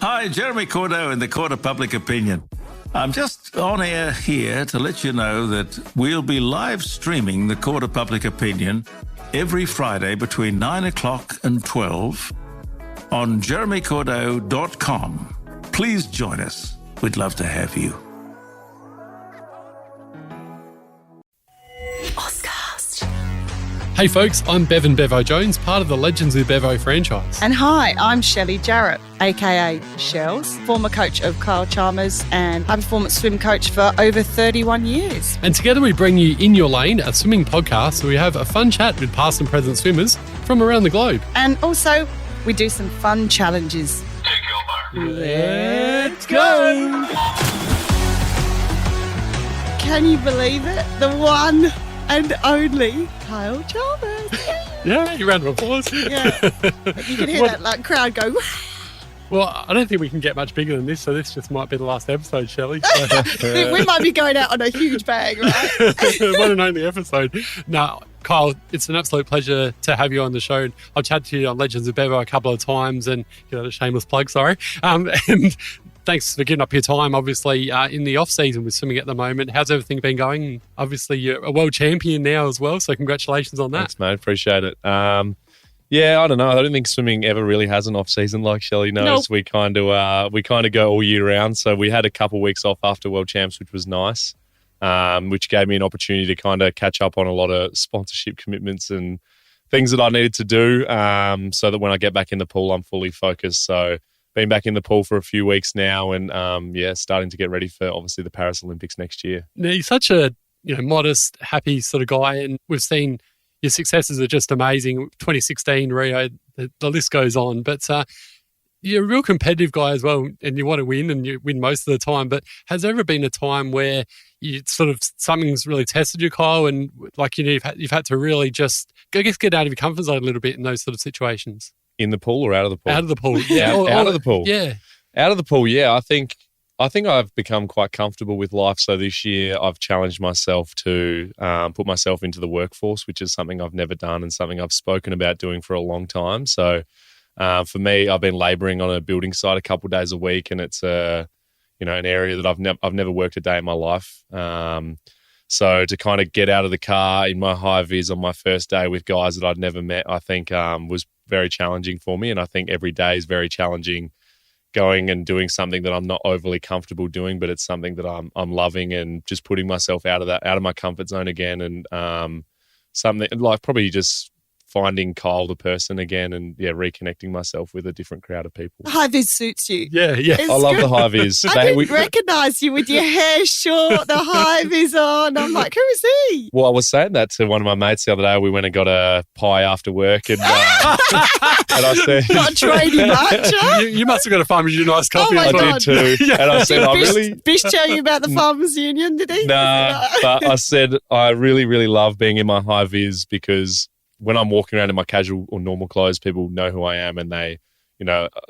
Hi, Jeremy Cordeaux in the Court of Public Opinion. I'm just on air here to let you know that we'll be live streaming the Court of Public Opinion every Friday between 9 o'clock and 12 on jeremycordeaux.com. Please join us. We'd love to have you. Hey folks, I'm Bevo Jones, part of the Legends of Bevo franchise. And hi, I'm Shelly Jarrett, aka Shells, former coach of Kyle Chalmers and high-performance swim coach for over 31 years. And together we bring you In Your Lane, a swimming podcast where we have a fun chat with past and present swimmers from around the globe. And also, we do some fun challenges. Take your mark. Let's go! Can you believe it? The one and only Kyle Chalmers. Yeah, round of applause. Yeah. You can hear that like crowd go. Well, I don't think we can get much bigger than this, so this just might be the last episode, Shelley. We might be going out on a huge bang, right? One and only episode. No, Kyle, it's an absolute pleasure to have you on the show. I've chatted to you on Legends of Bevo a couple of times, and a shameless plug, sorry. And thanks for giving up your time, obviously, in the off-season with swimming at the moment. How's everything been going? Obviously, you're a world champion now as well, so congratulations on that. Thanks, mate. Appreciate it. Yeah, I don't know. I don't think swimming ever really has an off-season like Shelley knows. Nope. We kind of go all year round. So we had a couple of weeks off after World Champs, which was nice, which gave me an opportunity to kind of catch up on a lot of sponsorship commitments and things that I needed to do so that when I get back in the pool, I'm fully focused. So been back in the pool for a few weeks now and, starting to get ready for, obviously, the Paris Olympics next year. Now, you're such a modest, happy sort of guy, and we've seen your successes are just amazing. 2016, Rio, the list goes on. But you're a real competitive guy as well, and you want to win, and you win most of the time. But has there ever been a time where you sort of something's really tested you, Kyle, and you've had to really just, I guess, get out of your comfort zone a little bit in those sort of situations? In the pool or out of the pool? Out of the pool, yeah. Out of the pool. Yeah. Out of the pool, yeah. I think I've become quite comfortable with life. So this year I've challenged myself to put myself into the workforce, which is something I've never done and something I've spoken about doing for a long time. So for me, I've been labouring on a building site a couple of days a week, and it's an area that I've never worked a day in my life. So to kind of get out of the car in my high vis on my first day with guys that I'd never met, I think was very challenging for me. And I think every day is very challenging, going and doing something that I'm not overly comfortable doing, but it's something that I'm loving, and just putting myself out of my comfort zone again, and something like probably just finding Kyle the person again, and reconnecting myself with a different crowd of people. High vis suits you. Yeah. It's I love good. the high vis. I didn't recognise you with your hair short, the high vis on. I'm like, who is he? Well, I was saying that to one of my mates the other day. We went and got a pie after work, and I said, Not trading much, huh? You must have got a Farmers Union nice coffee. Oh my as well. God. I did too. And I said, Bish tell you about the Farmers Union, did he? Nah, but I said, I really, really love being in my high vis, because when I'm walking around in my casual or normal clothes, people know who I am, and they,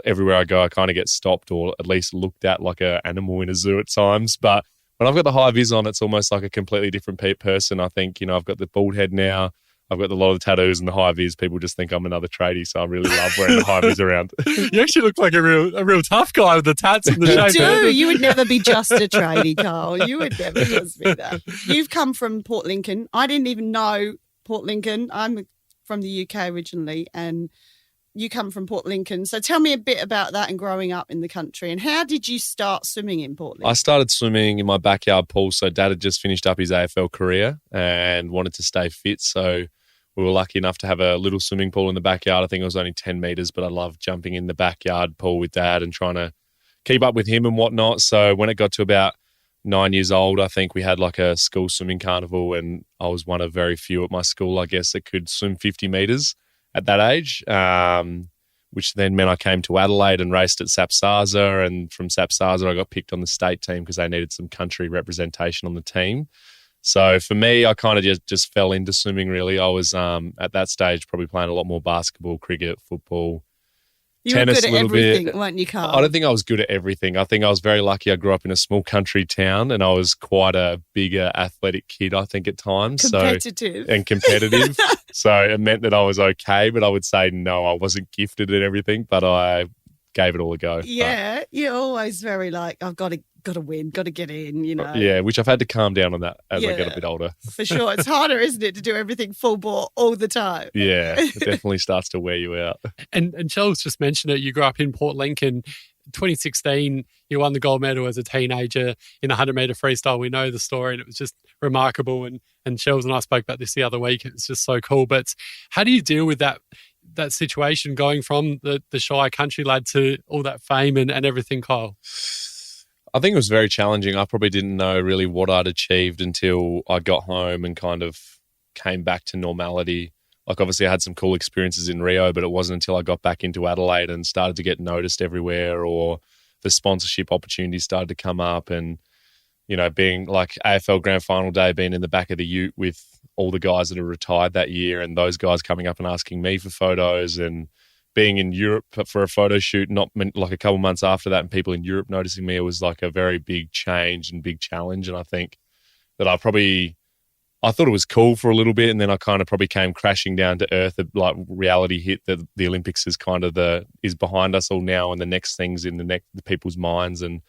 everywhere I go, I kind of get stopped or at least looked at like an animal in a zoo at times. But when I've got the high vis on, it's almost like a completely different person. I think, I've got the bald head now. I've got a lot of tattoos and the high vis. People just think I'm another tradie, so I really love wearing the high vis around. You actually look like a real tough guy with the tats and the You shape. do. You would never be just a tradie, Carl. You would never just be that. You've come from Port Lincoln. I didn't even know Port Lincoln. I'm from the UK originally, and you come from Port Lincoln. So tell me a bit about that and growing up in the country, and how did you start swimming in Port Lincoln? I started swimming in my backyard pool. So Dad had just finished up his AFL career and wanted to stay fit. So we were lucky enough to have a little swimming pool in the backyard. I think it was only 10 metres, but I loved jumping in the backyard pool with Dad and trying to keep up with him and whatnot. So when it got to about 9 years old, I think we had like a school swimming carnival, and I was one of very few at my school, I guess, that could swim 50 metres at that age, which then meant I came to Adelaide and raced at Sapsaza, and from Sapsaza I got picked on the state team because they needed some country representation on the team. So for me, I kind of just fell into swimming, really. I was at that stage probably playing a lot more basketball, cricket, football, You were tennis good a at little everything, bit. weren't you, Carl? I don't think I was good at everything. I think I was very lucky. I grew up in a small country town, and I was quite a bigger athletic kid, I think, at times. Competitive. And competitive. So it meant that I was okay, but I would say no, I wasn't gifted at everything, but I gave it all a go. Yeah, you're always very like, I've got to win, got to get in, you know. Yeah, which I've had to calm down on that as I get a bit older. For sure. It's harder, isn't it, to do everything full bore all the time? Yeah, it definitely starts to wear you out. And Charles just mentioned it. You grew up in Port Lincoln. 2016, you won the gold medal as a teenager in the 100-metre freestyle. We know the story, and it was just remarkable. And Shells and I spoke about this the other week. It's just so cool. But how do you deal with that situation, going from the shy country lad to all that fame and everything, Kyle? I think it was very challenging. I probably didn't know really what I'd achieved until I got home and kind of came back to normality. Like, obviously I had some cool experiences in Rio, but it wasn't until I got back into Adelaide and started to get noticed everywhere, or the sponsorship opportunities started to come up. And, you know, being like AFL Grand Final day, being in the back of the ute with all the guys that are retired that year, and those guys coming up and asking me for photos, and being in Europe for a photo shoot, not like a couple months after that, and people in Europe noticing me, it was like a very big change and big challenge. And I think that I thought it was cool for a little bit, and then I kind of probably came crashing down to earth. Like, reality hit that the Olympics is kind of is behind us all now, and the next thing's in the people's minds. And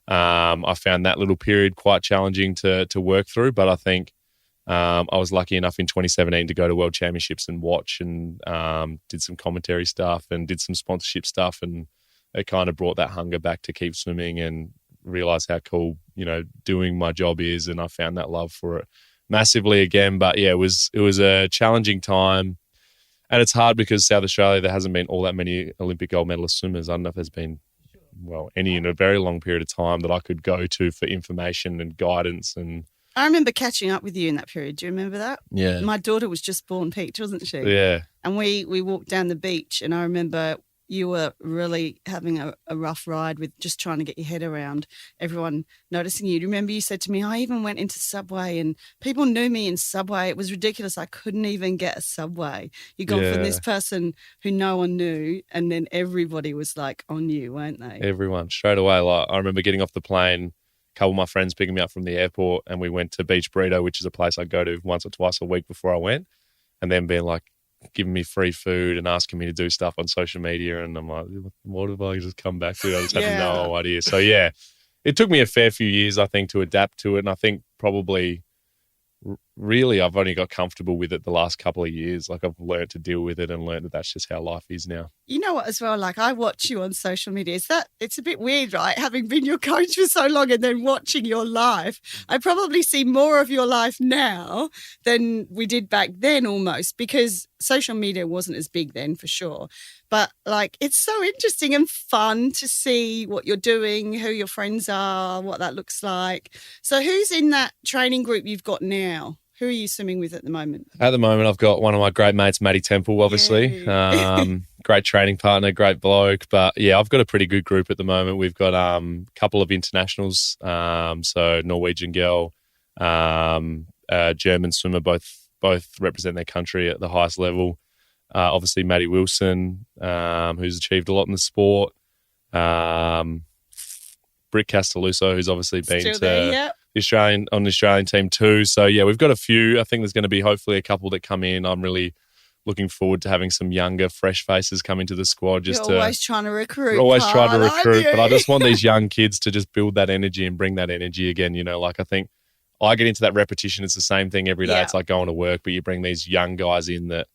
I found that little period quite challenging to work through. But I think I was lucky enough in 2017 to go to World Championships and watch, and did some commentary stuff and did some sponsorship stuff, and it kind of brought that hunger back to keep swimming and realize how cool, you know, doing my job is. And I found that love for it massively again. But yeah, it was a challenging time, and it's hard because South Australia, there hasn't been all that many Olympic gold medalist swimmers. I don't know if there's been any in a very long period of time that I could go to for information and guidance. And I remember catching up with you in that period. Do you remember that? Yeah, my daughter was just born peaked, wasn't she? Yeah. And we walked down the beach, and I remember you were really having a rough ride with just trying to get your head around everyone noticing you. Do you remember you said to me, I even went into Subway and people knew me in Subway. It was ridiculous. I couldn't even get a Subway. You gone from this person who no one knew, and then everybody was like on you, weren't they? Everyone, straight away. Like, I remember getting off the plane, a couple of my friends picking me up from the airport, and we went to Beach Burrito, which is a place I go to once or twice a week before I went, and then being like, giving me free food and asking me to do stuff on social media. And I'm like, what have I just come back to? I just had no idea. So yeah, it took me a fair few years, I think, to adapt to it. And I think probably really I've only got comfortable with it the last couple of years. Like, I've learned to deal with it and learned that that's just how life is now. You know what, as well, like, I watch you on social media. It's a bit weird, right? Having been your coach for so long and then watching your life. I probably see more of your life now than we did back then, almost, because social media wasn't as big then, for sure. But like, it's so interesting and fun to see what you're doing, who your friends are, what that looks like. So who's in that training group you've got now? Who are you swimming with at the moment? At the moment, I've got one of my great mates, Matty Temple, obviously. Great training partner, great bloke. But yeah, I've got a pretty good group at the moment. We've got a couple of internationals, so Norwegian girl, German swimmer, both represent their country at the highest level. Obviously, Maddie Wilson, who's achieved a lot in the sport. Britt Castelluso, who's obviously been to the Australian team too. So yeah, we've got a few. I think there's going to be hopefully a couple that come in. I'm really looking forward to having some younger, fresh faces come into the squad. You're always trying to recruit. But I just want these young kids to just build that energy and bring that energy again. You know, like, I think I get into that repetition. It's the same thing every day. It's like going to work, but you bring these young guys in that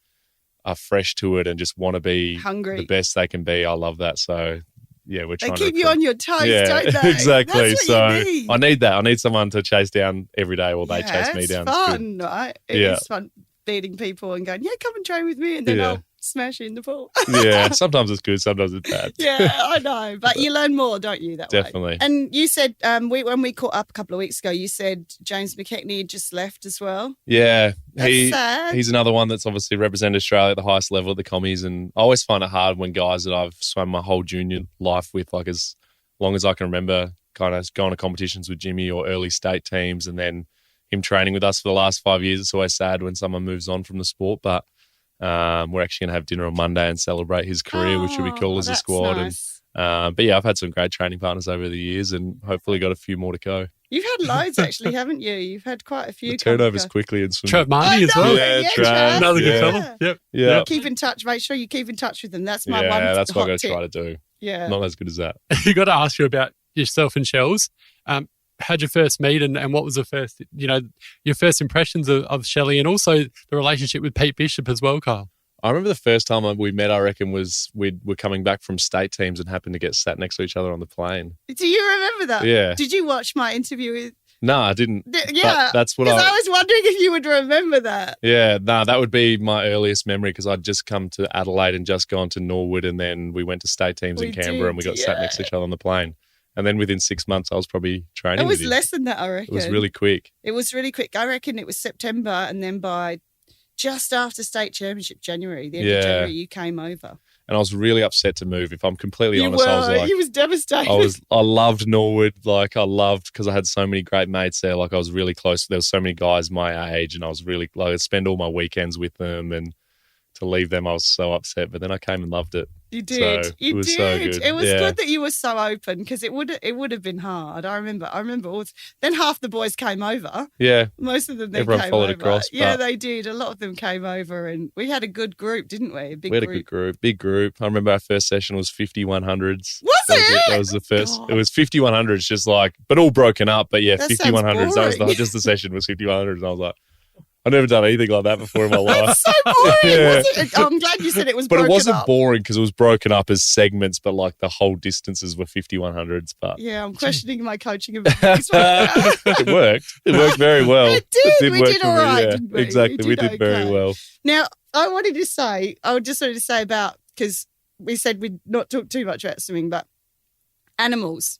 are fresh to it and just want to be hungry, the best they can be. I love that. So yeah, we're trying to keep you on your toes, don't they? Exactly. That's so what you need. I need that. I need someone to chase down every day, or they chase me down. It's fun, right? It's fun beating people and going, come and train with me, and then I'll smash you in the pool. Yeah, sometimes it's good, sometimes it's bad. Yeah, I know. But you learn more, don't you, that Definitely. way? And you said, when we caught up a couple of weeks ago, you said James McKechnie had just left as well. Yeah. That's sad. He's another one that's obviously represented Australia at the highest level at the commies, and I always find it hard when guys that I've swum my whole junior life with, like as long as I can remember, kind of going to competitions with Jimmy or early state teams, and then him training with us for the last 5 years. It's always sad when someone moves on from the sport, but we're actually going to have dinner on Monday and celebrate his career, which would be cool as a squad. Nice. And but yeah, I've had some great training partners over the years, and hopefully got a few more to go. You've had loads, actually, haven't you? You've had quite a few. The turnovers quickly in swimming. Trav Marty as well. Trav. Another good fella. Yep. Keep in touch. Make sure you keep in touch with them. That's my one. Yeah, that's what I'm going to tip. try to do. Yeah. Not as good as that. You got to ask you about yourself and Shells. How'd you first meet, and what was the first, your first impressions of Shelly, and also the relationship with Pete Bishop as well, Kyle? I remember the first time we met, I reckon, was we were coming back from state teams and happened to get sat next to each other on the plane. Do you remember that? Yeah. Did you watch my interview with... No, I didn't. Yeah. That's what Because I was wondering if you would remember that. Yeah, that would be my earliest memory because I'd just come to Adelaide and just gone to Norwood, and then we went to state teams in Canberra and we got sat next to each other on the plane. And then within 6 months, I was probably training. It was with him. less than that, I reckon. It was really quick. It was really quick. I reckon it was September, and then by just after state championship, January, the end of January, you came over. And I was really upset to move. If I'm completely honest, I was like, he was devastated. I loved Norwood. Like I loved because I had so many great mates there. Like I was really close. There was so many guys my age, and I was really like I'd spend all my weekends with them. And to leave them, I was so upset. But then I came and loved it. You did. So you it was did. so good. It was good that you were so open because it would have been hard. I remember. Then half the boys came over. Yeah. Most of them then Everyone came followed over. across. Yeah, they did. A lot of them came over, and we had a good group, didn't we? We had a good group. Big group. I remember our first session was 5100s. Was it? That was the first. God. It was 5100s, just like, but all broken up. But yeah, That 5100s. That was sounds just the session was 5100s. And I was like, I've never done anything like that before in my life. That's so boring, Yeah. wasn't it? I'm glad you said it was But broken it wasn't up. boring because it was broken up as segments, but like the whole distances were 5100s. But Yeah, I'm questioning my coaching abilities. it worked. It worked very well. It did. We work did for all me, right, yeah. didn't we? Exactly. We did very okay. well. Now, I just wanted to say about, because we said we'd not talk too much about swimming, but animals.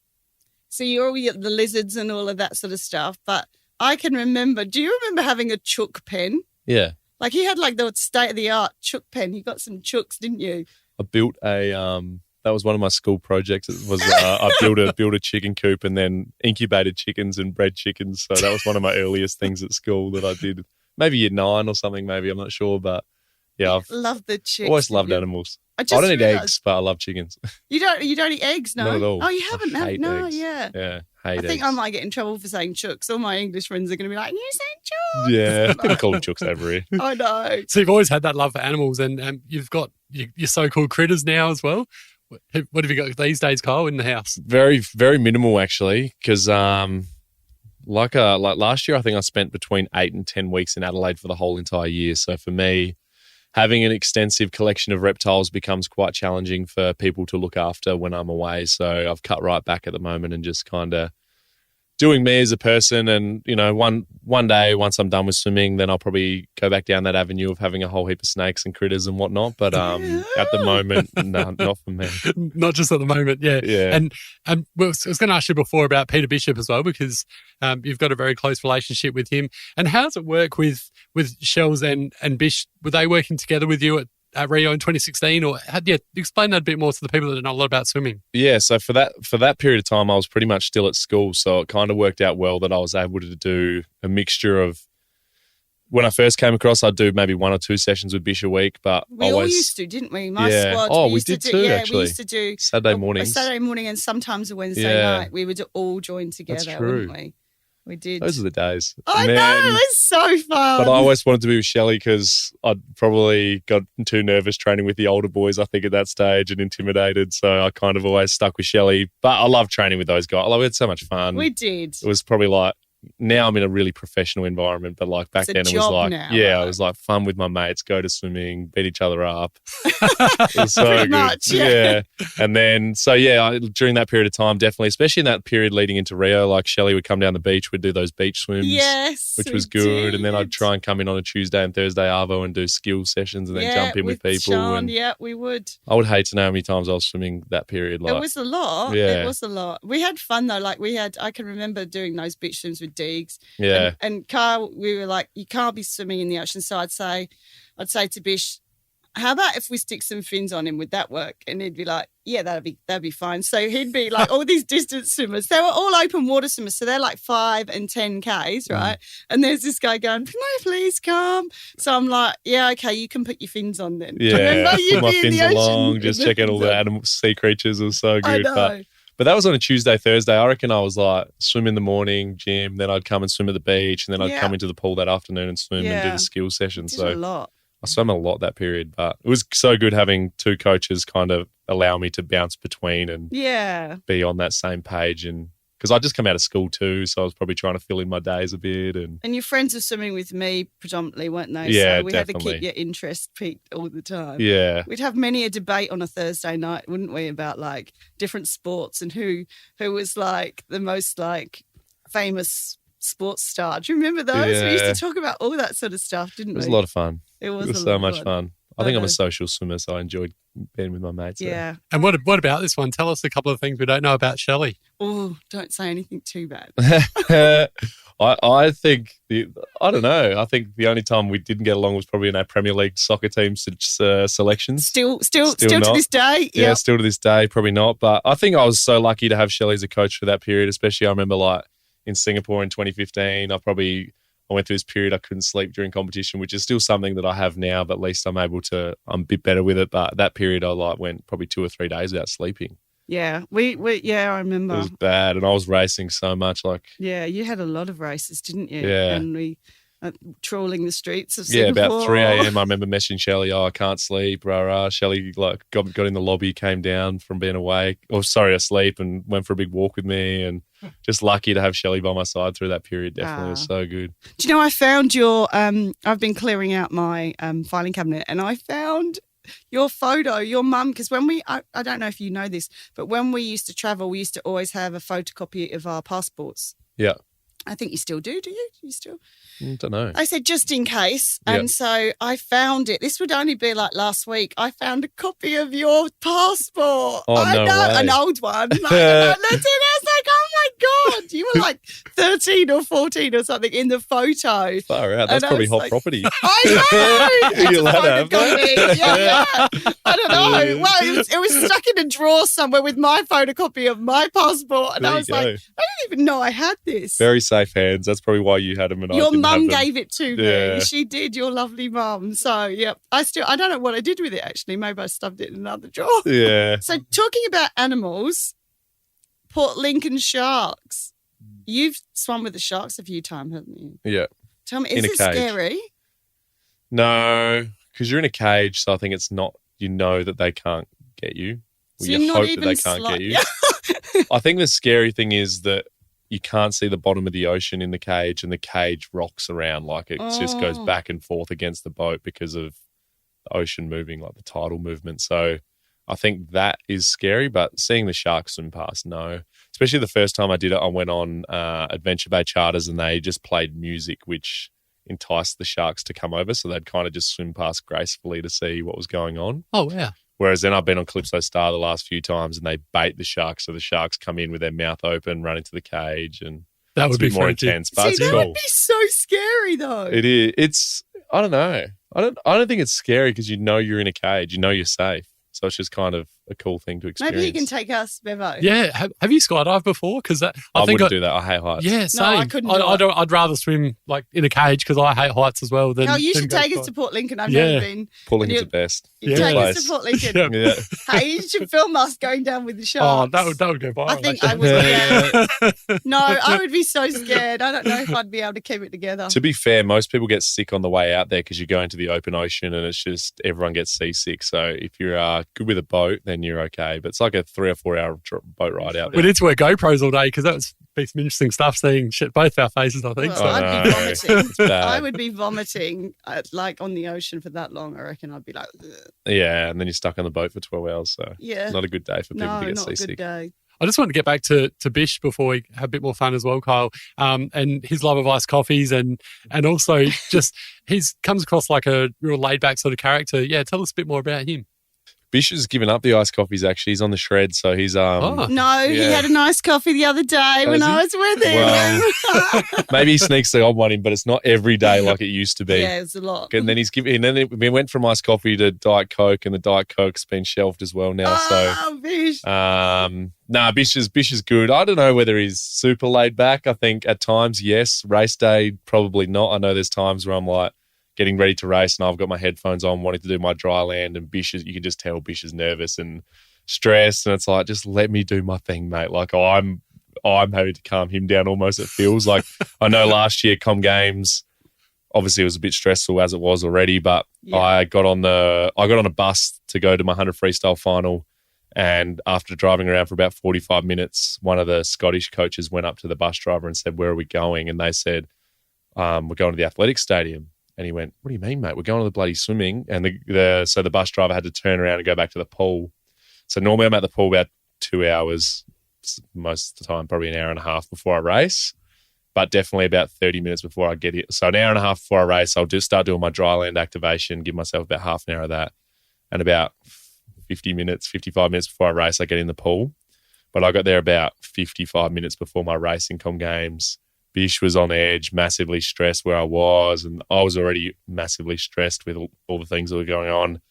So you're all the lizards and all of that sort of stuff. But I can remember, do you remember having a chook pen? Yeah. Like he had like the state-of-the-art chook pen. He got some chooks, didn't you? I built that was one of my school projects. It was I built a chicken coop and then incubated chickens and bred chickens. So that was one of my earliest things at school that I did. Maybe year 9 or something. Maybe I'm not sure, but yeah, I've Love the chicks. always loved animals. I I don't eat realised- eggs, but I love chickens. You don't eat eggs, no? Not at all. Oh, you haven't? I hate No, eggs. yeah. Yeah, I hate think eggs. I might get in trouble for saying chooks. All my English friends are going to be like, you said chooks. Yeah, I'm going to call them chooks over here. I know. So you've always had that love for animals, and you've got your so-called critters now as well. What have you got these days, Kyle, in the house? Very, very minimal actually, because like last year, I think I spent between 8 and 10 weeks in Adelaide for the whole entire year. So for me, having an extensive collection of reptiles becomes quite challenging for people to look after when I'm away. So I've cut right back at the moment and just kind of doing me as a person. And, one day, once I'm done with swimming, then I'll probably go back down that avenue of having a whole heap of snakes and critters and whatnot. But at the moment, no, not for me. Not just at the moment, yeah. Yeah. And I was going to ask you before about Peter Bishop as well, because you've got a very close relationship with him. And how does it work with Shells and Bish? Were they working together with you at Rio in 2016, or explain that a bit more to the people that don't know a lot about swimming? Yeah, so for that period of time, I was pretty much still at school, so it kind of worked out well that I was able to do a mixture of. When I first came across, I'd do maybe 1 or 2 sessions with Bish a week, but We all used to, didn't we? My Yeah. squad. Oh, we we used did to too, do, actually. we used to do Saturday a mornings. Saturday morning and sometimes a Wednesday Yeah. night. We would all join together, That's true. wouldn't we? We did. Those are the days. I Man. know, it's so fun. But I always wanted to be with Shelly because I'd probably got too nervous training with the older boys, I think, at that stage and intimidated. So I kind of always stuck with Shelly. But I love training with those guys. We had so much fun. We did. It was probably like, now I'm in a really professional environment, but like back It's a then it was job like, now, yeah, right? it was like fun with my mates, go to swimming, beat each other up. It was so Pretty good. much, yeah. And then, during that period of time, definitely, especially in that period leading into Rio, like Shelly would come down the beach, we'd do those beach swims. Yes. Which we was good. And then I'd did. try and come in on a Tuesday and Thursday arvo and do skill sessions and then jump in with people. Sean, And yeah, we would. I would hate to know how many times I was swimming that period. Like, It was a lot. Yeah. It was a lot. We had fun though. Like I can remember doing those beach swims with Deegs. yeah. And Kyle, we were like, you can't be swimming in the ocean. So I'd say to Bish, how about if we stick some fins on him? Would that work? And he'd be like, yeah, that'd be fine. So he'd be like, all these distance swimmers, they were all open water swimmers. So they're like 5 and 10 Ks, right? And there's this guy going, can I please come? So I'm like, yeah, okay, you can put your fins on then. Yeah, Remember, you'd put my be in fins the ocean along, with just the check out all fins the on. animal sea creatures. It was so I good. know. But that was on a Tuesday, Thursday. I reckon I was like swim in the morning, gym, then I'd come and swim at the beach, and then I'd Yeah. come into the pool that afternoon and swim and do Yeah. the skill session. Did So a lot. I swam a lot that period, but it was so good having two coaches kind of allow me to bounce between and be on that same page. And because I just come out of school too, so I was probably trying to fill in my days a bit. And your friends were swimming with me predominantly, weren't they? Yeah, so we definitely. had to keep your interest peaked all the time. Yeah. We'd have many a debate on a Thursday night, wouldn't we, about like different sports and who was like the most like famous sports star. Do you remember those? Yeah. We used to talk about all that sort of stuff, didn't we? It was a lot of fun. It was a so lot much of fun. I think I'm a social swimmer, so I enjoyed being with my mates. Yeah. And what about this one? Tell us a couple of things we don't know about Shelly. Oh, don't say anything too bad. I think I don't know. I think the only time we didn't get along was probably in our Premier League soccer team selections. Still to not. this day. Yeah, still to this day, probably not. But I think I was so lucky to have Shelly as a coach for that period. Especially, I remember like in Singapore in 2015. I went through this period I couldn't sleep during competition, which is still something that I have now, but at least I'm a bit better with it. But that period I went probably 2 or 3 days without sleeping. Yeah, I remember. It was bad, and I was racing so much. Yeah, you had a lot of races, didn't you? Yeah. And we trawling the streets of Singapore. Yeah, about 3 a.m. I remember messaging Shelly, I can't sleep, rah. Shelly got in the lobby, came down from being asleep, and went for a big walk with me, and just lucky to have Shelly by my side through that period. Definitely. It was so good. Do you know, I found your I've been clearing out my filing cabinet, and I found your photo, your mum, because when I don't know if you know this, but when we used to travel, we used to always have a photocopy of our passports. Yeah. I think you still do you? Do you still? I don't know. I said just in case. And so I found it. This would only be like last week. I found a copy of your passport. Oh, I no know, way. an old one. Like, I looked at it, I was like, oh my God. You were like 13 or 14 or something in the photo. Far out. That's probably hot property. I know. You're allowed to have that. Yeah. I don't know. Well, it was stuck in a drawer somewhere with my photocopy of my passport. And There I you was go. like, I didn't even know I had this. Very safe hands. That's probably why you had them and I Your didn't have mum them. gave it to me. Yeah. She did, your lovely mum. So, yeah, I don't know what I did with it, actually. Maybe I stuffed it in another drawer. Yeah. So, talking about animals, Port Lincoln sharks. You've swum with the sharks a few times, haven't you? Yeah. Tell me, In is a it cage. scary? No, because you're in a cage, so I think it's not, you know that they can't get you. So You you're not hope that even they can't get you. I think the scary thing is that you can't see the bottom of the ocean in the cage, and the cage rocks around like it just goes back and forth against the boat because of the ocean moving, like the tidal movement. So I think that is scary, but seeing the sharks swim past, no. Especially the first time I did it, I went on Adventure Bay charters and they just played music, which enticed the sharks to come over. So they'd kind of just swim past gracefully to see what was going on. Oh, yeah. Whereas then I've been on Calypso Star the last few times and they bait the sharks. So the sharks come in with their mouth open, run into the cage, and That would it's a be bit more freaky. intense. But See, it's that cool. would be so scary, though. It is. It's, I don't know. I don't think it's scary because you know you're in a cage. You know you're safe. So it's just kind of a cool thing to experience. Maybe you can take us, Bevo. Yeah. Have you skydived before? Because I think wouldn't do that. I hate heights. Yeah, same. I couldn't do it. I'd rather swim like in a cage because I hate heights as well. Hell, you than should go take us sky. to Port Lincoln. I've Yeah. never been. Pulling's You- the best. You Yeah. take us Place. to Port Lincoln. Yeah. Yeah. Hey, you should film us going down with the Oh, sharks. that would go viral. I think actually. I would. Yeah. No, I would be so scared. I don't know if I'd be able to keep it together. To be fair, most people get sick on the way out there because you go into the open ocean and it's just everyone gets seasick. So if you're good with a boat, then you're okay. But it's like a 3 or 4 hour boat ride out We there. need to wear GoPros all day because that was be some interesting stuff seeing shit both our faces, I think. Well, so. I'd be know. vomiting. It's bad. I would be vomiting like on the ocean for that long. I reckon I'd be like, ugh. Yeah, and then you're stuck on the boat for 12 hours. So Yeah. not a good day for people No, to get not a good seasick. day. I just want to get back to Bish before we have a bit more fun as well, Kyle, and his love of iced coffees and also just he's comes across like a real laid back sort of character. Yeah, tell us a bit more about him. Bish has given up the iced coffees, actually. He's on the shred, so he's Oh. No, he Yeah. had a nice coffee the other day when Has he? I was with him. maybe he sneaks the odd one in, but it's not every day like it used to be. Yeah, it's a lot. And then we went from iced coffee to Diet Coke, and the Diet Coke's been shelved as well now. Oh, Bish. So, Bish is good. I don't know whether he's super laid back. I think at times, yes. Race day, probably not. I know there's times where I'm like getting ready to race and I've got my headphones on, wanting to do my dry land, and you can just tell Bish is nervous and stressed, and it's like, just let me do my thing, mate. Like I'm having to calm him down almost, it feels like. I know last year, Com Games, obviously it was a bit stressful as it was already, but I got on a bus to go to my 100 freestyle final. And after driving around for about 45 minutes, one of the Scottish coaches went up to the bus driver and said, "Where are we going?" And they said, "We're going to the athletic stadium." And he went, "What do you mean, mate? We're going to the bloody swimming." And so the bus driver had to turn around and go back to the pool. So normally I'm at the pool about 2 hours, most of the time probably an hour and a half before I race, but definitely about 30 minutes before I get it. So an hour and a half before I race, I'll just start doing my dry land activation, give myself about half an hour of that. And about 55 minutes before I race, I get in the pool. But I got there about 55 minutes before my racing com games. Bish was on edge, massively stressed where I was, and I was already massively stressed with all the things that were going on.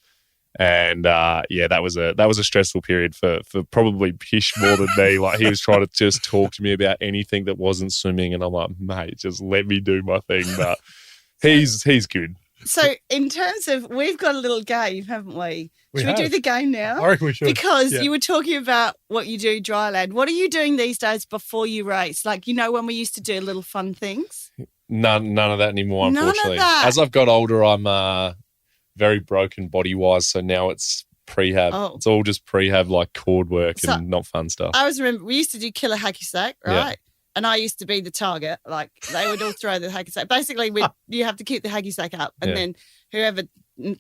And that was a stressful period for probably Bish more than me. Like, he was trying to just talk to me about anything that wasn't swimming, and I'm like, mate, just let me do my thing. But he's good. So in terms of, we've got a little game, haven't we? Should we do the game now? I reckon we should. Because you were talking about what you do dry land. What are you doing these days before you race? Like, when we used to do little fun things? None of that anymore, unfortunately. None of that. As I've got older, I'm very broken body-wise, so now it's prehab. Oh. It's all just prehab, like cord work and not fun stuff. I remember we used to do killer hacky sack, right? Yeah. And I used to be the target. Like, they would all throw the hacky sack. Basically, you have to keep the hacky sack up, and then whoever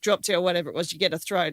dropped it or whatever it was, you get a free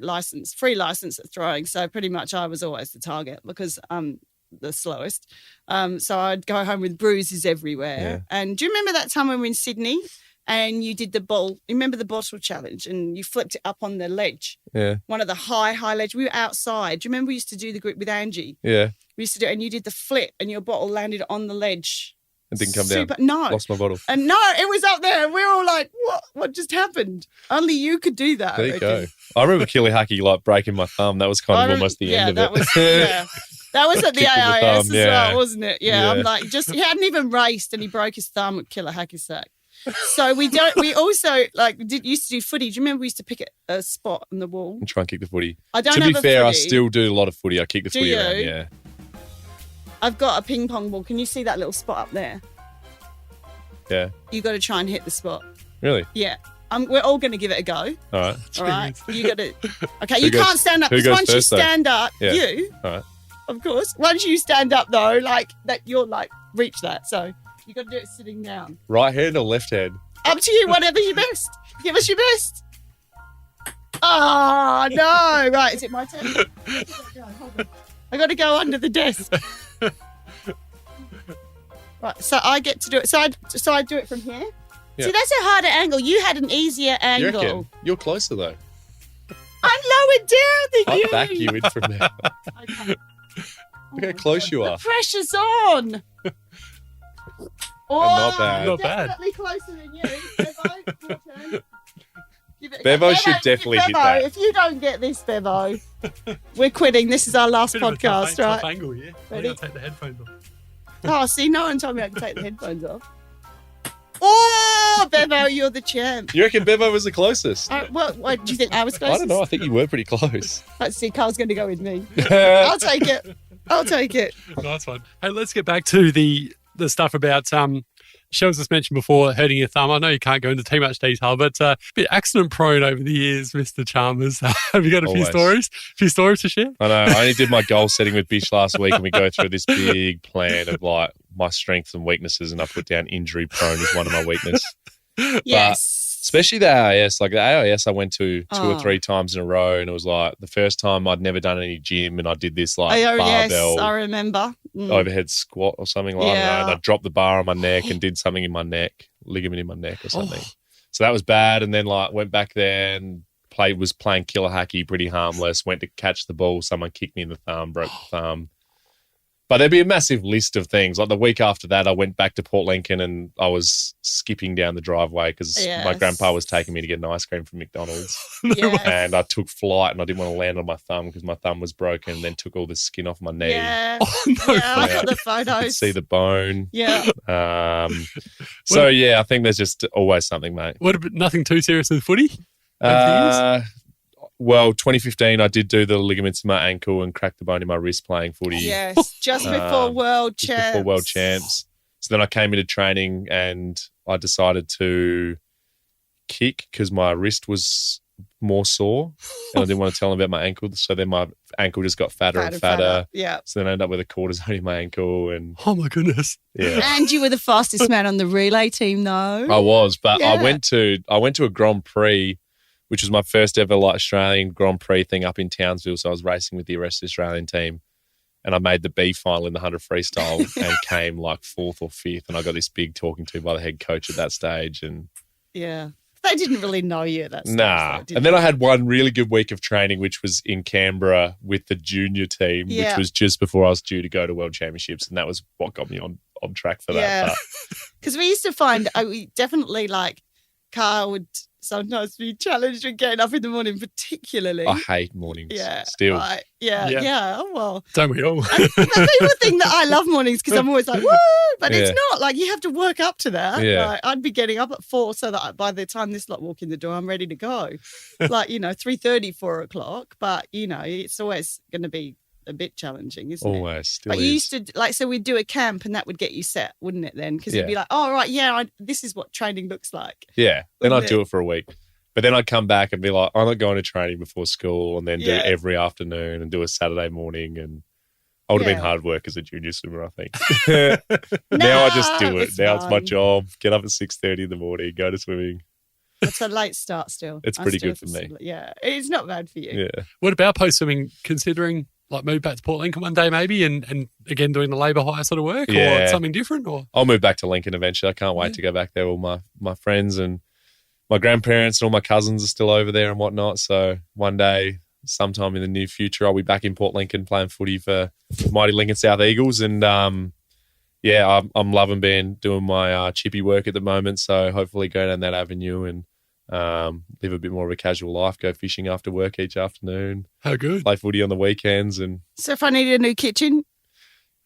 license at throwing. So pretty much I was always the target because I'm the slowest. So I'd go home with bruises everywhere. Yeah. And do you remember that time when we were in Sydney and you did the ball? You remember the bottle challenge and you flipped it up on the ledge? Yeah. One of the high ledge. We were outside. Do you remember we used to do the group with Angie? Yeah. We used to do it, and you did the flip and your bottle landed on the ledge. It didn't come down. No. Lost my bottle. And no, it was up there. And we were all like, what just happened? Only you could do that. There you go. I remember Killyhacky like breaking my thumb. That was kind of almost the end of it. That was at the AIS as well, wasn't it? Yeah. I'm like, he hadn't even raced and he broke his thumb at Killer Hacky Sack. So we also used to do footy. Do you remember we used to pick a spot on the wall? And try and kick the footy. To be fair, I still do a lot of footy. I kick the footy around, yeah. I've got a ping pong ball. Can you see that little spot up there? Yeah. You got to try and hit the spot. Really? Yeah. We're all going to give it a go. All right. All right. You got to. Okay. You can't stand up. Because once you stand up, you. All right. Of course. Once you stand up, though, like that, you're like reach that. So you got to do it sitting down. Right hand or left hand? Up to you. Whatever's your best. Give us your best. Oh no! Right. Is it my turn? Hold on. I got to go under the desk. Right, so I get to do it. So I do it from here. Yeah. See, that's a harder angle. You had an easier angle. You reckon? You're closer though. I'm lower down than you. I'll back you in from there. Okay. Look how close you are. The pressure's on. Not bad. Not bad. Definitely closer than you. Bevo, your turn. Bevo should definitely hit that. If you don't get this, Bevo, we're quitting. This is our last podcast, right? Tough angle, yeah. Ready? I'll take the headphones off. Oh, see, no one told me I could take the headphones off. Oh, Bevo, you're the champ. You reckon Bevo was the closest? What do you think I was closest? I don't know. I think you were pretty close. Let's see. Carl's going to go with me. I'll take it. Nice one. Hey, let's get back to the stuff about Shell's just mentioned before, hurting your thumb. I know you can't go into too much detail, but a bit accident prone over the years, Mr. Chalmers. Have you got a few stories to share? I know. I only did my goal setting with Bish last week, and we go through this big plan of like my strengths and weaknesses, and I put down injury prone as one of my weaknesses. Yes. Especially the AIS. Like the AIS I went to 2 or 3 times in a row, and it was like the first time I'd never done any gym, and I did this like barbell. Yes, I remember. Overhead squat or something like that. And I dropped the bar on my neck and did something in my neck, ligament in my neck or something. So that was bad. And then like went back there and was playing killer hacky, pretty harmless. Went to catch the ball. Someone kicked me in the thumb, broke the thumb. But there'd be a massive list of things. Like the week after that, I went back to Port Lincoln and I was skipping down the driveway because my grandpa was taking me to get an ice cream from McDonald's. And I took flight and I didn't want to land on my thumb because my thumb was broken, and then took all the skin off my knee. Yeah, I got the photos. I could see the bone. Yeah. So, yeah, I think there's just always something, mate. Nothing too serious with footy? Well, 2015, I did do the ligaments in my ankle and cracked the bone in my wrist playing footy. Yes, just before World Champs. So then I came into training and I decided to kick because my wrist was more sore and I didn't want to tell them about my ankle. So then my ankle just got fatter and fatter. Yeah. So then I ended up with a cortisone in my ankle and Oh my goodness. yeah. And you were the fastest man on the relay team though. I was, but Yeah. I went to a Grand Prix, which was my first ever like Australian Grand Prix thing up in Townsville. So I was racing with the rest of the Australian team. And I made the B final in the 100 freestyle and came like 4th or 5th. And I got this big talking to by the head coach at that stage. And Yeah. They didn't really know you at that stage. nah. Though, did And then they? I had one really good week of training, which was in Canberra with the junior team, Yeah. which was just before I was due to go to World Championships. And that was what got me on track for that. Yeah. But Because we used to find, we definitely like, Kyle would sometimes be challenged with getting up in the morning, particularly. I hate mornings. Yeah. Still. Right. Yeah. Yeah. Yeah. Oh, well. Don't we all? And people think that I love mornings because I'm always like, woo, but it's Yeah. not. Like, you have to work up to that. Yeah. Like, I'd be getting up at 4 so that by the time this lot walk in the door, I'm ready to go. Like, 3:30, 4 o'clock. But, it's always going to be a bit challenging, isn't it? Always. Still But is. you used to, so we'd do a camp and that would get you set, wouldn't it then? Because Yeah. you'd be like, oh, right, yeah, this is what training looks like. Yeah. Then Wouldn't I'd do it for a week. But then I'd come back and be like, I'm not going to training before school and then do Yeah. every afternoon and do a Saturday morning. And I would have Yeah. been hard work as a junior swimmer, I think. Now I just do it. it's Now it's my fun. job. Get up at 6:30 in the morning, go to swimming. It's a late start still. It's I pretty still good for have to me. Yeah, it's not bad for you. Yeah. What about post swimming? Considering like move back to Port Lincoln one day maybe, and again doing the labour hire sort of work, or Yeah. something different, or I'll move back to Lincoln eventually. I can't wait to go back there. All my friends and my grandparents and all my cousins are still over there and whatnot. So one day, sometime in the near future, I'll be back in Port Lincoln playing footy for mighty Lincoln South Eagles. And I'm loving doing my chippy work at the moment. So hopefully go down that avenue and live a bit more of a casual life. Go fishing after work each afternoon. how good? Play footy on the weekends and. So if I needed a new kitchen,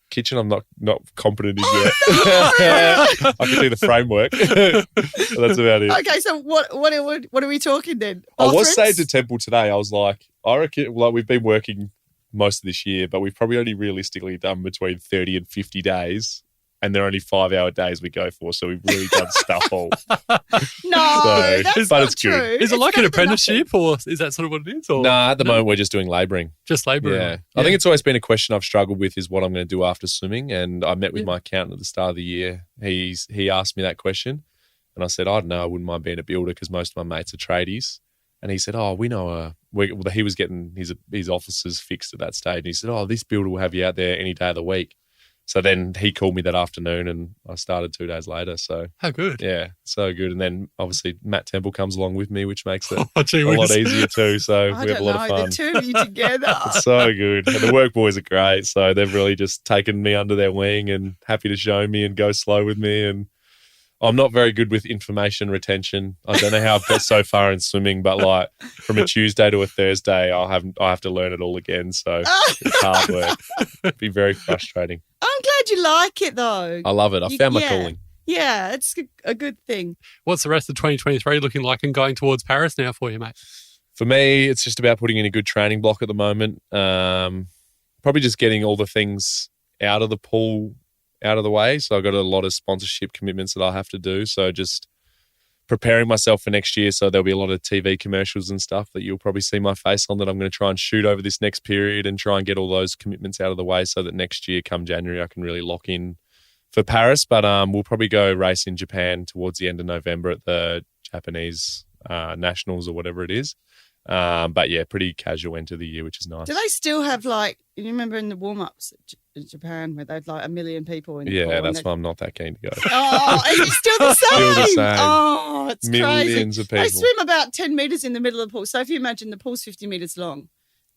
Kitchen, I'm not competent in yet. I can do the framework. But that's about it. okay. So what are we talking then? I was Bathrooms? saying to Temple today, I was like, I reckon, like, we've been working most of this year, but we've probably only realistically done between 30 and 50 days. And they're only 5-hour days we go for. So we've really done stuff all. No, So, that's but not it's good. true. Is it It's like an better than apprenticeship, or is that sort of what it is? Or Nah, at the moment, we're just doing labouring. just labour? Yeah. I think it's always been a question I've struggled with is what I'm going to do after swimming. And I met with my accountant at the start of the year. He asked me that question. And I said, I don't know, I wouldn't mind being a builder because most of my mates are tradies. And he said, oh, we know he was getting his offices fixed at that stage. And he said, oh, this builder will have you out there any day of the week. So then he called me that afternoon and I started 2 days later. So, How good. yeah, so good. And then obviously Matt Temple comes along with me, which makes it Oh, gee a lot whiz. easier too. So I we have a don't lot know. of fun. The two of you together. It's so good. And the work boys are great. So they've really just taken me under their wing and happy to show me and go slow with me. And I'm not very good with information retention. I don't know how I've got so far in swimming, but like from a Tuesday to a Thursday, I have to learn it all again. So it's hard work. It'd be very frustrating. I'm glad you like it though. I love it. I found my Yeah. calling. Yeah, it's a good thing. What's the rest of 2023 looking like and going towards Paris now for you, mate? For me, it's just about putting in a good training block at the moment. Probably just getting all the things out of the pool out of the way. So I've got a lot of sponsorship commitments that I'll have to do. So just preparing myself for next year. So there'll be a lot of TV commercials and stuff that you'll probably see my face on that I'm going to try and shoot over this next period and try and get all those commitments out of the way so that next year, come January, I can really lock in for Paris. But we'll probably go race in Japan towards the end of November at the Japanese Nationals or whatever it is. But yeah, pretty casual end to the year, which is nice. Do they still have you remember in the warm-ups in Japan where they'd like 1 million people in the pool Yeah, and that's they'd- why I'm not that keen to go. Oh, is it still the same? Still the same. Oh, it's crazy. Millions of people. They swim about 10 metres in the middle of the pool. So if you imagine the pool's 50 metres long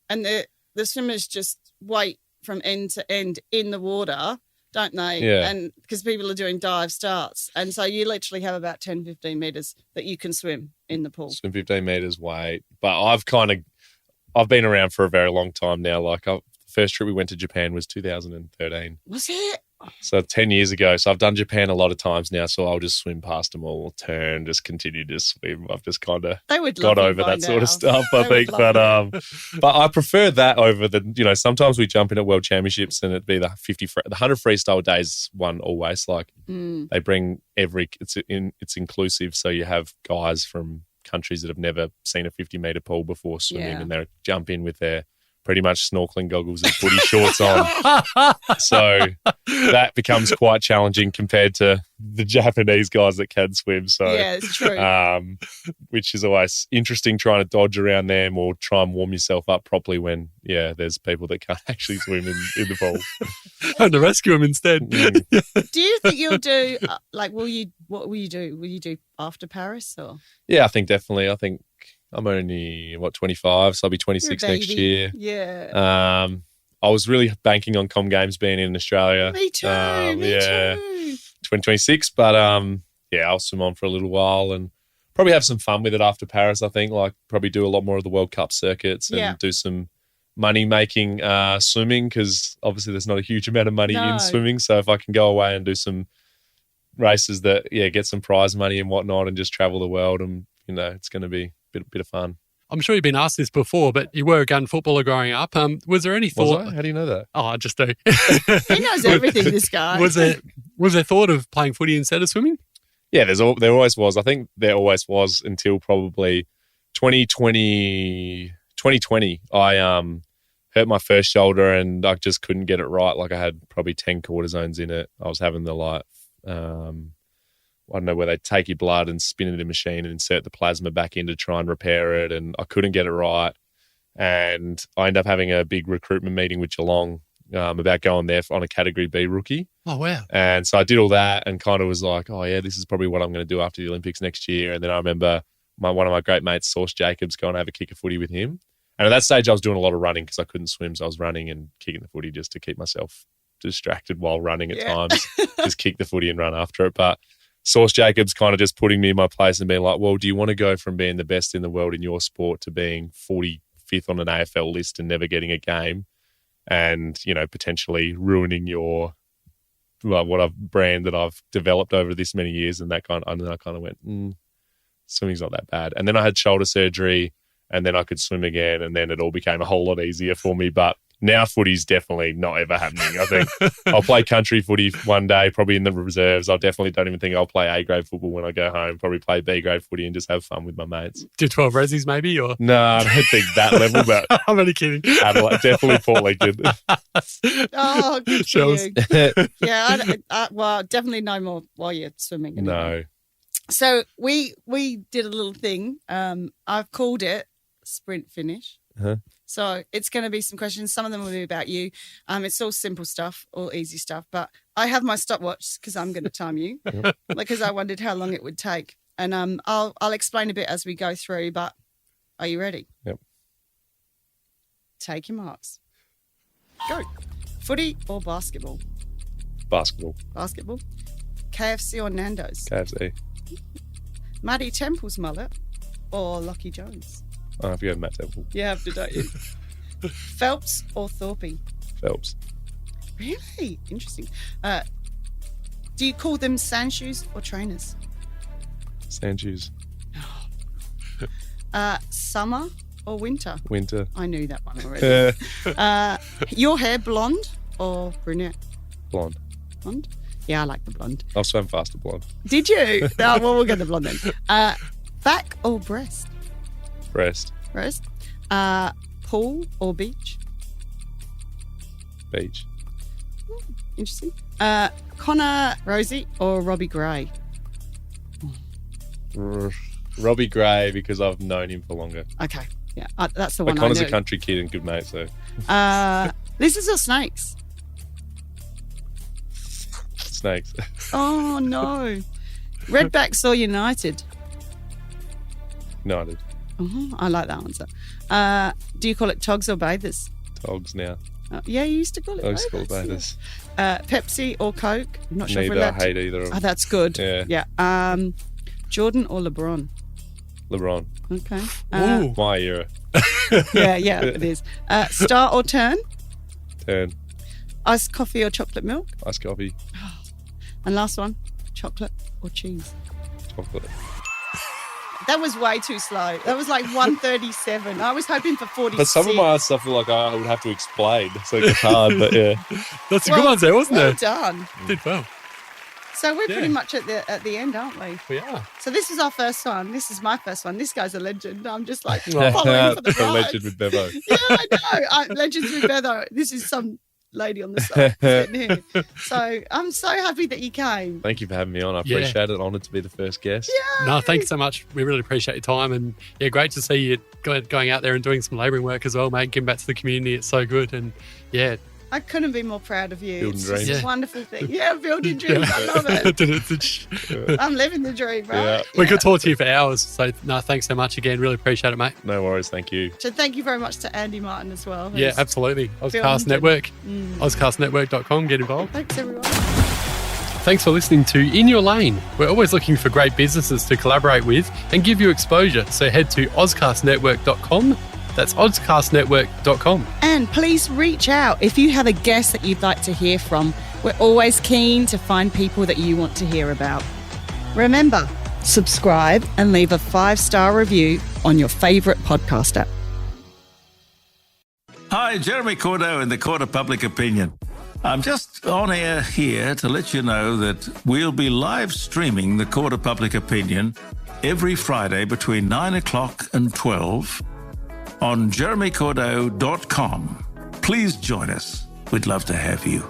and the swimmers just wait from end to end in the water, don't they? Yeah. And because people are doing dive starts. And so you literally have about 10, 15 metres that you can swim in the pool. Swim 15 metres, wait. But I've been around for a very long time now. Like the first trip we went to Japan was 2013. Was it? So 10 years ago. So I've done Japan a lot of times now. So I'll just swim past them all, turn, just continue to swim. I've just kind of got over that sort of stuff, I think. But I prefer that over the, sometimes we jump in at World Championships and it'd be the 100 freestyle days one always. Like they bring it's inclusive. So you have guys from countries that have never seen a 50-meter pool before swimming and they jump in with their pretty much snorkeling goggles and footy shorts on. So that becomes quite challenging compared to the Japanese guys that can swim. So yeah, it's true. Which is always interesting trying to dodge around them or try and warm yourself up properly when, there's people that can't actually swim in the pool. And to rescue them instead. Do you think you'll do, what will you do? Will you do after Paris or? Yeah, I think definitely. I think I'm only, 25, so I'll be 26 next year. Yeah. I was really banking on Com Games being in Australia. Me too. Me too. 2026, but I'll swim on for a little while and probably have some fun with it after Paris, I think. Like probably do a lot more of the World Cup circuits and do some money-making swimming because obviously there's not a huge amount of money in swimming. So if I can go away and do some races that, get some prize money and whatnot and just travel the world and, it's going to be a bit of fun. I'm sure you've been asked this before, but you were a gun footballer growing up. Was there any thought? Was I? How do you know that? Oh, I just do. He knows everything, this guy. Was there thought of playing footy instead of swimming? Yeah, there always was. I think there always was until probably 2020. I hurt my first shoulder and I just couldn't get it right. Like I had probably 10 cortisones in it. I was having the I don't know, where they take your blood and spin it in a machine and insert the plasma back in to try and repair it. And I couldn't get it right. And I ended up having a big recruitment meeting with Geelong about going there on a Category B rookie. Oh, wow. And so I did all that and kind of was like, oh, yeah, this is probably what I'm going to do after the Olympics next year. And then I remember one of my great mates, Sauce Jacobs, going to have a kick of footy with him. And at that stage, I was doing a lot of running because I couldn't swim. So I was running and kicking the footy just to keep myself distracted while running at times. Just kick the footy and run after it. But Sauce Jacobs kind of just putting me in my place and being like, well, do you want to go from being the best in the world in your sport to being 45th on an AFL list and never getting a game and, potentially ruining your brand that I've developed over this many years and then I kind of went, swimming's not that bad. And then I had shoulder surgery and then I could swim again and then it all became a whole lot easier for me. But now footy's definitely not ever happening. I think I'll play country footy one day, probably in the reserves. I definitely don't even think I'll play A-grade football when I go home. Probably play B-grade footy and just have fun with my mates. Do 12 resis maybe? Or no, I don't think that level, but I'm only kidding. Adelaide, definitely Port Lincoln. Oh, good for you. Yeah, definitely no more while you're swimming. Anyway. No. So we did a little thing. I've called it Sprint Finish. Uh-huh. So it's going to be some questions. Some of them will be about you. It's all simple stuff, all easy stuff. But I have my stopwatch because I'm going to time you because I wondered how long it would take. And I'll explain a bit as we go through. But are you ready? Yep. Take your marks. Go. Footy or basketball? Basketball. Basketball. KFC or Nando's? KFC. Maddie Temple's mullet or Lockie Jones? I have to go to Matt Temple. You have to, don't you? Phelps or Thorpe? Phelps. Really? Interesting. Do you call them sand shoes or trainers? Sand shoes. Summer or winter? Winter. I knew that one already. Your hair blonde or brunette? Blonde. Blonde? Yeah, I like the blonde. I'll swim faster blonde. Did you? No, well, we'll get the blonde then. Back or breast? Breast. Breast. Pool or beach? Beach. Interesting. Connor Rosie or Robbie Gray? Robbie Gray because I've known him for longer. Okay. Yeah, that's the one Connor's I knew. a country kid and good mate, so. Lizards or snakes? Snakes. Oh, no. Redbacks or United? United. I like that answer. Do you call it togs or bathers? Togs now. Yeah, you used to call it I bathers. used to call it bathers. Yeah. Pepsi or Coke? I'm not sure if we're Neither. I allowed hate either of them. Oh, that's good. Yeah. Jordan or LeBron? LeBron. Okay. Ooh. My era. Yeah, it is. Star or turn? Turn. Iced coffee or chocolate milk? Iced coffee. And last one, chocolate or cheese? Chocolate. That was way too slow. That was like 137. I was hoping for 46. But some of my other stuff, like I would have to explain, so it's hard. But yeah, That's a good one there, wasn't well it? done. Did well. So we're Yeah. pretty much at the end, aren't we? We are. So this is our first one. This is my first one. This guy's a legend. I'm just like Oh. following for the the ride. legend with Bevo. Yeah, I know. Legends with Bevo. This is some lady on the side sitting here. So I'm so happy that you came. Thank you for having me on. I Yeah. appreciate it. Honoured to be the first guest. No, thanks so much. We really appreciate your time. And yeah, great to see you going out there and doing some labouring work as well, mate. Giving back to the community. It's so good. And yeah. I couldn't be more proud of you. Building It's dreams. just a Yeah. wonderful thing. Yeah, building dreams. I love it. We I'm living the dream, right? Yeah. could talk to you for hours. So no, thanks so much again. Really appreciate it, mate. No worries. Thank you. So thank you very much to Andy Martin as well. Yeah, who's absolutely. Ozcast filmed Network. and- Ozcastnetwork.com. Get involved. Thanks, everyone. Thanks for listening to In Your Lane. We're always looking for great businesses to collaborate with and give you exposure. So head to ozcastnetwork.com. That's ozcastnetwork.com. And please reach out if you have a guest that you'd like to hear from. We're always keen to find people that you want to hear about. Remember, subscribe and leave a 5-star review on your favourite podcast app. Hi, Jeremy Cordeaux in the Court of Public Opinion. I'm just on air here to let you know that we'll be live streaming the Court of Public Opinion every Friday between 9 o'clock and 12 on jeremycordeaux.com. Please join us. We'd love to have you.